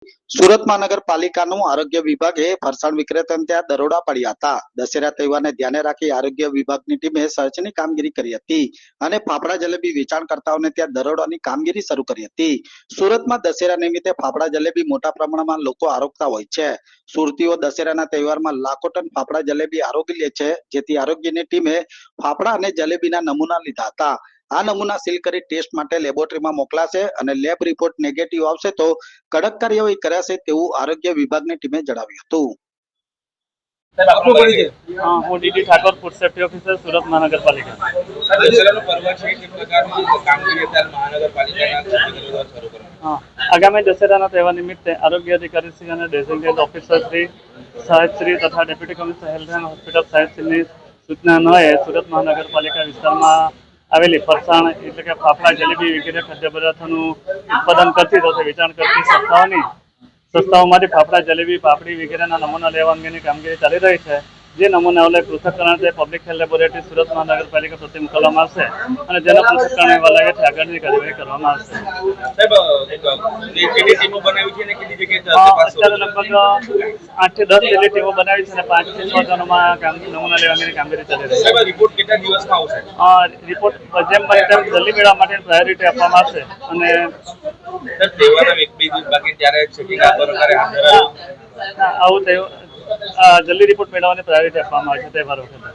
સુરત મહાનગરપાલિકાનું આરોગ્ય વિભાગે ફરસાણ વિક્રેતાને ત્યાં દરોડા પાડ્યા હતા. દશેરા તહેવારને ધ્યાને રાખી આરોગ્ય વિભાગની ટીમે સર્ચની કામગીરી કરી હતી અને ફાફડા જલેબી વેચાણકર્તાઓને ત્યાં દરોડાની કામગીરી શરૂ કરી હતી. સુરતમાં દશેરા નિમિત્તે ફાફડા જલેબી મોટા પ્રમાણમાં લોકો આરોગતા હોય છે. સુરતીઓ દશેરાના તહેવારમાં લાખો ટન ફાફડા જલેબી આરોગી લે છે, જેથી આરોગ્યની ટીમે ફાફડા અને જલેબીના નમૂના લીધા હતા. આ નમૂના સીલ કરી ટેસ્ટ માટે લેબોરેટરીમાં મોકલાશે અને લેબ રિપોર્ટ નેગેટિવ આવશે તો કડક કાર્યવાહી કરાશે તેવું આરોગ્ય વિભાગની ટીમે જણાવ્યું હતું. હું DD Thakor, food safety officer, Surat મહાનગરપાલિકા. આગામી દશેરાના તહેવાર નિમિત્તે આરોગ્ય અધિકારી શ્રી અને ડેઝિગ્નેટેડ ઓફિસર શ્રી, સાહેબશ્રી તથા deputy commissioner health and hospital સાહેબશ્રીની સૂચના અન્વયે સુરત મહાનગરપાલિકા વિસ્તારમાં આવેલી ફરસાણ એટલે કે ફાફડા, જલેબી વગેરે ખાદ્ય પદાર્થોનું ઉત્પાદન કરતી તથા વેચાણ કરતી સંસ્થાઓમાંથી ફાફડા, જલેબી, પાપડી વગેરેના નમૂના લેવા અંગેની કામગીરી ચાલી રહી છે. જે નમૂનાઓ પૃથ્થકરણ પબ્લિક હેલ્થ લેબોરેટરી સુરત મહાનગરપાલિકા પ્રત્યે મોકલવામાં આવશે અને જેના પૃથ્થકરણ એવા લાગે છે આગળની કાર્યવાહી કરવામાં આવશે. અત્યારે લગભગ 8 થી 10 જેટલી ટીમો બનાવી છે અને 5 થી 6 જણોમાં નમૂના લેવા અંગેની કામગીરી ચાલી રહી છે. રિપોર્ટ કેટલા દિવસમાં આવશે? રિપોર્ટ જેમ બને તેમ જલ્દી મેળવવા માટે પ્રાયોરિટી આપવામાં આવશે અને આવું જલ્દી રિપોર્ટ મેળવવાની પ્રાયોરિટી આપવામાં આવે છે તહેવાર વખતે.